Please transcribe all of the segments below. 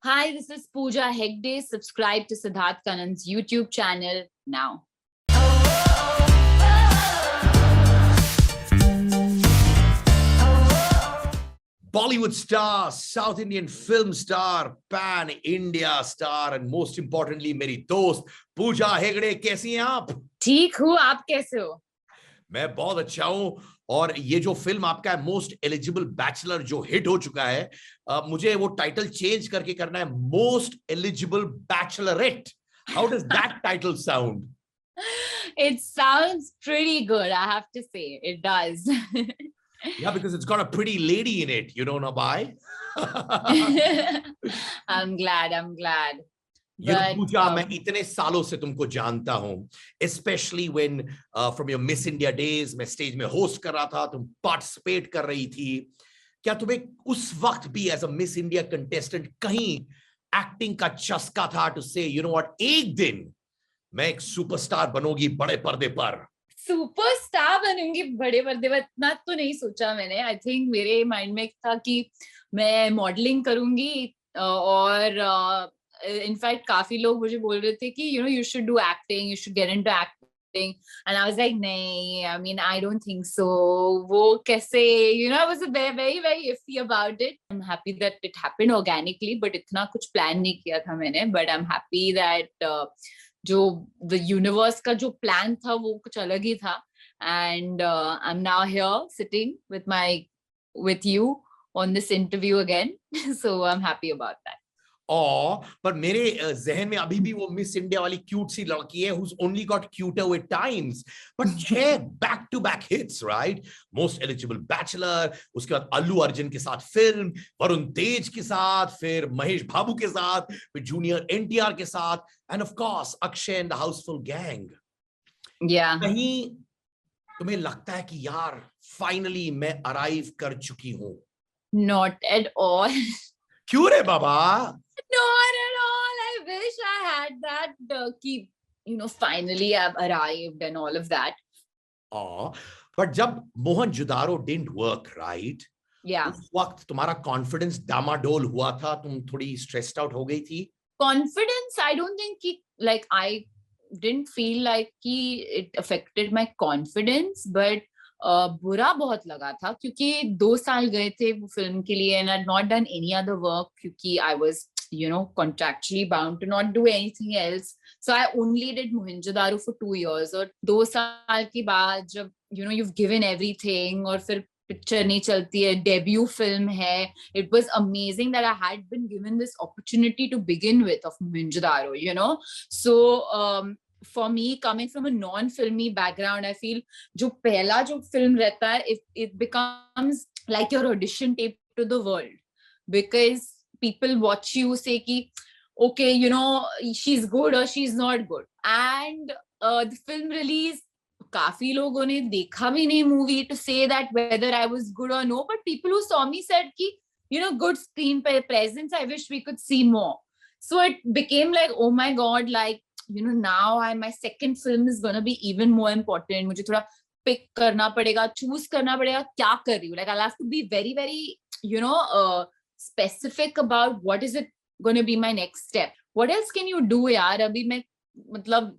Hi, this is Pooja Hegde. Subscribe to Siddharth Kannan's YouTube channel now. Bollywood star, South Indian film star, pan India star, and most importantly, मेरी दोस्त पूजा हेगड़े, कैसी हैं आप? ठीक हूँ, आप कैसे हो? मैं बहुत अच्छा हूं। और ये जो फिल्म आपका है मोस्ट एलिजिबल बैचलर जो हिट हो चुका है, मुझे वो टाइटल चेंज करके करना है most eligible Bachelorette. How does that title sound? It sounds pretty good, I have to say. It does. Yeah, because it's got a pretty lady in it. You don't know why? I'm glad. You know, But पूजा, मैं इतने सालों से तुमको जानता हूं, especially when from your Miss India days, मैं stage में host कर रहा था, तुम पार्टिसिपेट कर रही थी। क्या तुम्हें उस वक्त भी as a Miss India contestant कहीं एक्टिंग का चस्का था टू से यू नो व्हाट, एक दिन मैं एक सुपरस्टार बनूंगी बड़े पर्दे पर? सुपरस्टार बनूंगी बड़े पर्दे पर, इतना तो नहीं सोचा मैंने। आई थिंक मेरे माइंड में था कि मैं मॉडलिंग करूंगी और इनफैक्ट काफी लोग मुझे बोल रहे थे कि you should do acting, you should get into acting, and I was like नहीं, I mean I don't think so. वो कैसे, I was very very iffy about it. I am happy that it happened organically, but इतना कुछ plan नहीं किया था मैंने। But I am happy that जो द यूनिवर्स का जो प्लान था वो कुछ अलग ही था, and I am now here sitting with you on this interview again. So I'm happy about that. पर मेरे जहन में अभी भी वो मिस इंडिया वाली क्यूट सी लड़की है who's only got cuter with times, but 6 back to back hits, right? Most eligible bachelor, उसके बाद अल्लू अर्जुन के साथ फिल्म, वरुण तेज के साथ, फिर महेश बाबू के साथ, फिर जूनियर एनटीआर के साथ, and of course Akshay and the Houseful Gang. Yeah. कहीं तुम्हें लगता है कि यार फाइनली मैं अराइव कर चुकी हूं? Not at all. क्यों रे बाबा? Not at all. I wish I had that finally I've arrived and all of that. But जब Mohenjodaro didn't work, right? Yeah. उस वक्त तुम्हारा कॉन्फिडेंस डामाडोल हुआ था, तुम थोड़ी स्ट्रेस्ड आउट हो गई थी? Confidence, I don't think I didn't feel like it affected my confidence, but बुरा बहुत लगा था क्योंकि 2 साल गए थे वो फिल्म के लिए, and I'd not done any other work क्योंकि I was contractually bound to not do anything else. So I only did Mohenjo-daro for 2 years, और 2 साल के बाद जब you've given everything और फिर पिक्चर नहीं चलती है, डेब्यू फिल्म है, it was amazing that I had been given this opportunity to begin with of Mohenjo-daro, so for me, coming from a non-filmy background, I feel जो पहला जो film रहता है, it becomes like your audition tape to the world, because people watch you say कि okay, she's good or she's not good, and the film release, काफी लोगों ने देखा भी नहीं movie to say that whether I was good or no, but people who saw me said कि good screen presence, I wish we could see more. So it became like, oh my god, like now my second film is gonna be even more important. मुझे थोड़ा pick करना पड़ेगा, choose करना पड़ेगा क्या कर रही हूँ, like I'll have to be very very specific about what is it gonna be my next step. What else can you do यार? अभी मैं मतलब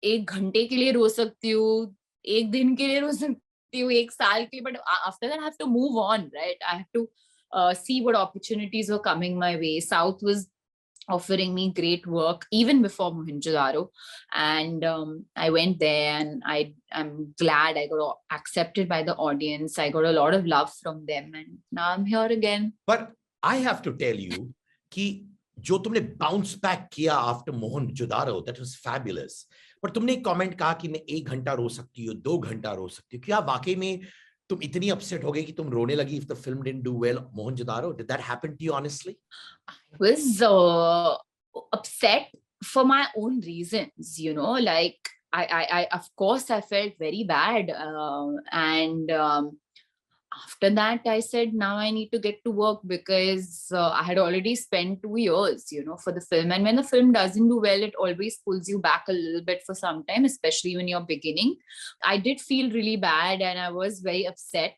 1 घंटे के लिए रो सकती हूँ, 1 दिन के लिए रो सकती हूँ, 1 साल के लिए, but after that I have to move on, right? I have to see what opportunities were coming my way. South was offering me great work even before Mohenjo-daro, and I went there, and I'm glad I got accepted by the audience. I got a lot of love from them, and now I'm here again. But I have to tell you कि जो तुमने bounce back किया after Mohenjo-daro, that was fabulous. पर तुमने एक comment कहा कि मैं 1 घंटा रो सकती हूँ, 2 घंटा रो सकती हूँ। क्या वाकई में तुम इतनी अपसेट हो गई कि तुम रोने लगी if the film didn't do well, Mohenjo-daro? Did that happen to you honestly? I was upset for my own reasons, like I of course I felt very bad, and after that I said now I need to get to work, because I had already spent 2 years for the film, and when the film doesn't do well, it always pulls you back a little bit for some time, especially when you're beginning. I did feel really bad and I was very upset,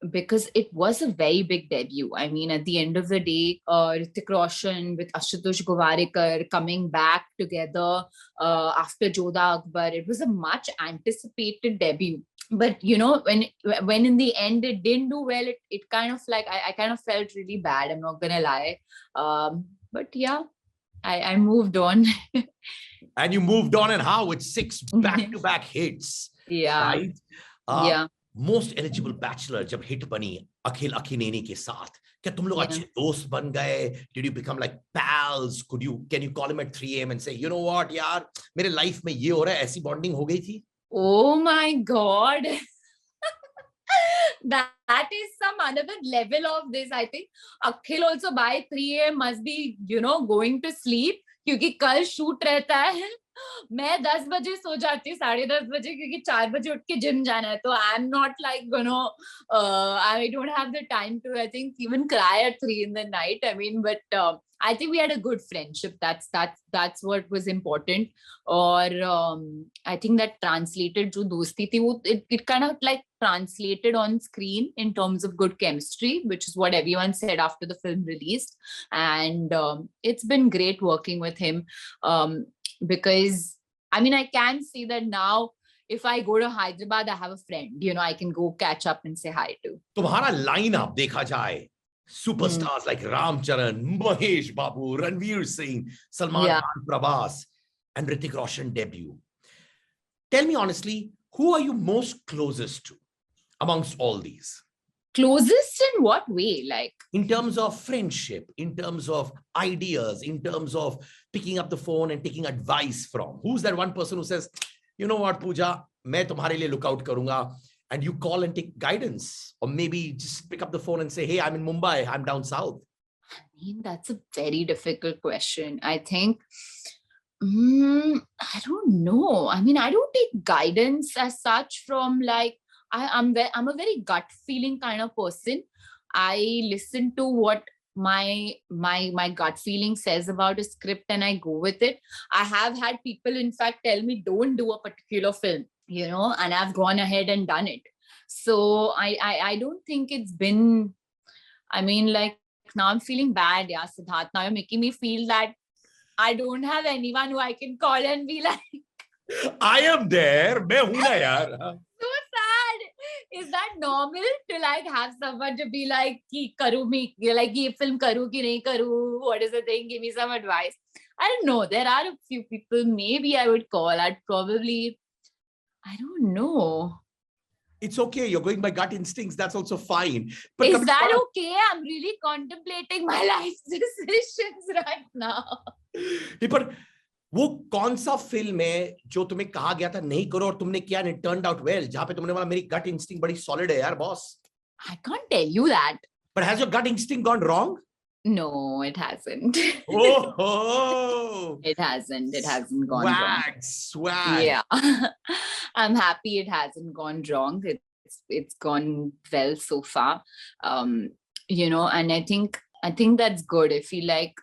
because it was a very big debut. I mean, at the end of the day, Hrithik Roshan with Ashutosh Govarikar coming back together after Jodha Akbar, it was a much anticipated debut. But you know, when in the end it didn't do well, it kind of like I kind of felt really bad. I'm not gonna lie. But yeah, I moved on. And you moved on, and how? With 6 back-to-back hits, Yeah, right? Uh, yeah, most eligible bachelor जब hit बनी अखिल अखिनेनी के साथ, क्या तुम लोग yeah. अच्छे दोस्त बन गए? Did you become like pals? Can you call him at 3 a.m. and say, you know what, यार मेरे लाइफ में ये हो रहा है, ऐसी बॉन्डिंग हो गई थी? Oh my God. That is some another level of this. I think Akhil also by 3 a.m. must be, you know, going to sleep क्योंकि कल शूट रहता है. मैं 10 बजे सो जाती हूँ, 10:30 बजे, क्योंकि 4 बजे उठ के जिम जाना है. तो I am not like I don't have the time to, I think, even cry at 3 in the night. I mean, but I think we had a good friendship. That's what was important. Or I think that translated जो दोस्ती थी वो it kind of like translated on screen in terms of good chemistry, which is what everyone said after the film released. And it's been great working with him. Because I mean, I can see that now if I go to Hyderabad, I have a friend, you know, I can go catch up and say hi to. तुम्हारा lineup देखा जाए, superstars like Ram Charan, Mahesh Babu, Ranveer Singh, Salman Khan, Prabhas, and Hrithik Roshan debut. Tell me honestly, who are you most closest to amongst all these? Closest in what way? Like in terms of friendship, in terms of ideas, in terms of picking up the phone and taking advice from. Who's that one person who says, you know what, Pooja, मैं तुम्हारे लिए look out करूंगा, and you call and take guidance, or maybe just pick up the phone and say, hey, I'm in Mumbai, I'm down south? I mean, that's a very difficult question. I think, I don't know. I mean, I don't take guidance as such from like, I'm a very gut feeling kind of person. I listen to what my gut feeling says about a script and I go with it. I have had people, in fact, tell me don't do a particular film, you know, and I've gone ahead and done it. So I don't think it's been, I mean, like now I'm feeling bad, yeah, Siddharth. Now you're making me feel that I don't have anyone who I can call and be like, I am there. मैं हूं ना यार. So sad. Is that normal to like have someone to be like, कि करूँ मैं, like ये film करूँ कि नहीं करूँ? What is the thing? Give me some advice. I don't know. There are a few people maybe I would call. I'd probably, I don't know. It's okay. You're going by gut instincts. That's also fine. But is that okay? I'm really contemplating my life decisions right now. पर वो कौन सा film है जो तुम्हें कहा गया था नहीं करो और तुमने किया and it turned out well, जहां पे तुमने बोला मेरी gut instinct बड़ी solid है यार boss? I can't tell you that. But has your gut instinct gone wrong? No, it hasn't. Oh, it hasn't. It hasn't gone wrong. Swag. Yeah, I'm happy it hasn't gone wrong. It's gone well so far. You know, and I think that's good. I feel like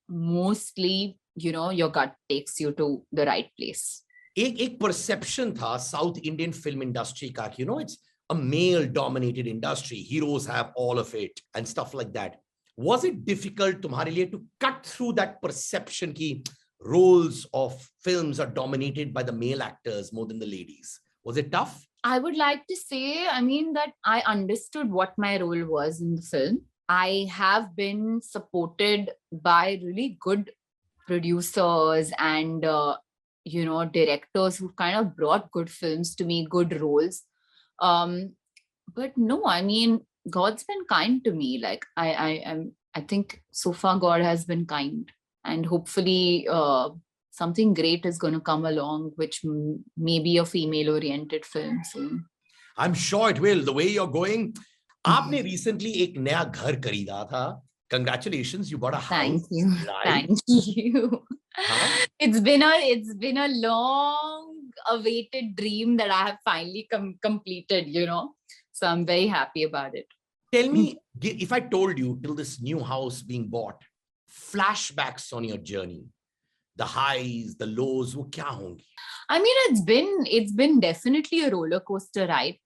mostly, you know, your gut takes you to the right place. एक perception था South Indian film industry का, you know, it's a male dominated industry. Heroes have all of it and stuff like that. Was it difficult तुम्हारे लिए to cut through that perception कि roles of films are dominated by the male actors more than the ladies? Was it tough? I would like to say, I mean, that I understood what my role was in the film. I have been supported by really good producers and, you know, directors who kind of brought good films to me, good roles. But no, I mean, God's been kind to me. Like I think so far God has been kind, and hopefully something great is going to come along, which may be a female-oriented film soon. I'm sure it will. The way you're going. आपने recently एक नया घर खरीदा था. Congratulations, you bought a house. Thank you. Right? Thank you. Huh? It's been a long awaited dream that I have finally completed, you know. So I'm very happy about it. Tell me, if I told you till this new house being bought, flashbacks on your journey, the highs, the lows, wo kya hongi? I mean, it's been definitely a roller coaster ride.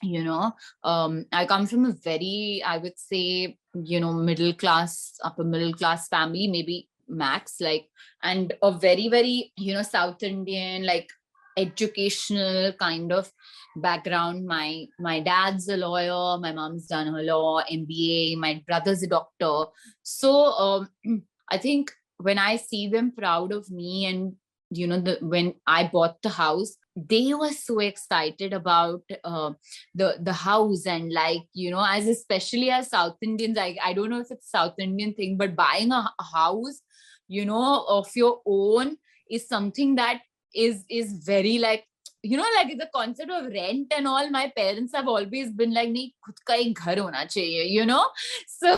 you know, I come from a very, I would say, you know, middle class, upper middle class family, maybe max, like, and a very, very, you know, South Indian, like, educational kind of background. My dad's a lawyer, my mom's done her law, MBA, my brother's a doctor. So I think when I see them proud of me, and you know, when I bought the house, they were so excited about the house. And like, you know, as especially as South Indians, I don't know if it's South Indian thing, but buying a house, you know, of your own is something that is very like, you know, like the concept of rent and all. My parents have always been like, nahi, khud ka ek ghar hona chahiye, you know. So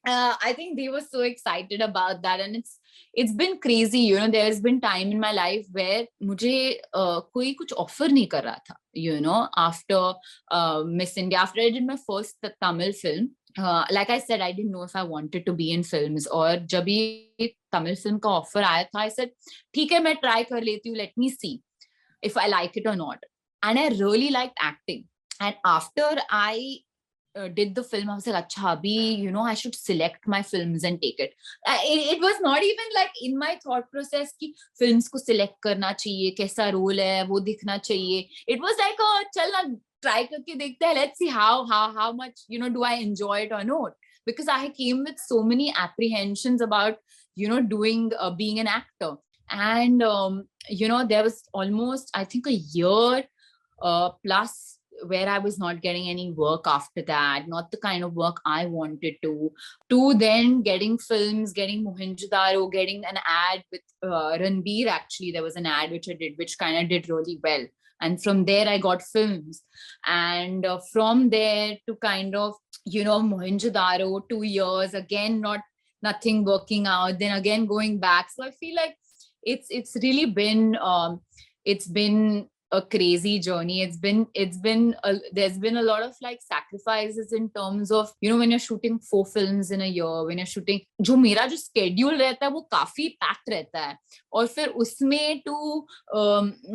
I think they were so excited about that. And it's been crazy, you know. There's been time in my life where मुझे कोई कुछ offer नहीं कर रहा था, you know, after Miss India, after I did my first Tamil film. Like I said, I didn't know if I wanted to be in films. और जब ये Tamil film का offer आया था, I said, ठीक है, मैं try कर लेती हूँ, let me see if I like it or not. And I really liked acting. And after I did the film, I was like, acha, abhi, you know, I should select my films and take it. It was not even like in my thought process ki films ko select karna chahiye, kaisa role hai, wo dikhna chahiye. It was like, oh, chal na, try karke dekhte hai, let's see how much, you know, do I enjoy it or not. Because I came with so many apprehensions about, you know, doing, being an actor. And, you know, there was almost, I think, a year plus where I was not getting any work after that, not the kind of work I wanted to then getting films, getting Mohenjo-daro, getting an ad with Ranbir. Actually, there was an ad which I did, which kind of did really well. And from there, I got films. And from there to kind of, you know, Mohenjo-daro, 2 years, again, nothing working out, then again going back. So I feel like it's really been, it's been a crazy journey. There's been a lot of like sacrifices in terms of, you know, when you're shooting 4 films in a year, when you're shooting, जो मेरा जो schedule रहता है वो काफी packed रहता है, और फिर उसमें to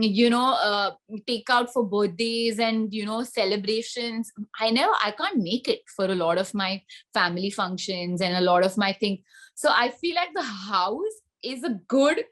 you know, take out for birthdays and, you know, celebrations, I can't make it for a lot of my family functions and a lot of my things. So I feel like the house is a good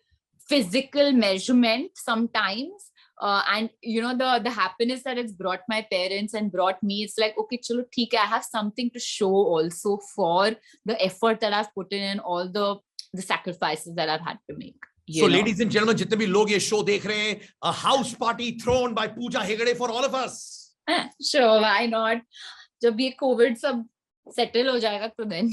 physical measurement sometimes. And you know, the happiness that it's brought my parents and brought me, it's like, okay, chalo, theek hai, I have something to show also for the effort that I've put in and all the sacrifices that I've had to make. So ladies and gentlemen, jitne bhi log ye show dekh rahe hain, a house party thrown by Pooja Hegde for all of us. Sure, why not? जब ये COVID सब settle हो जाएगा तो then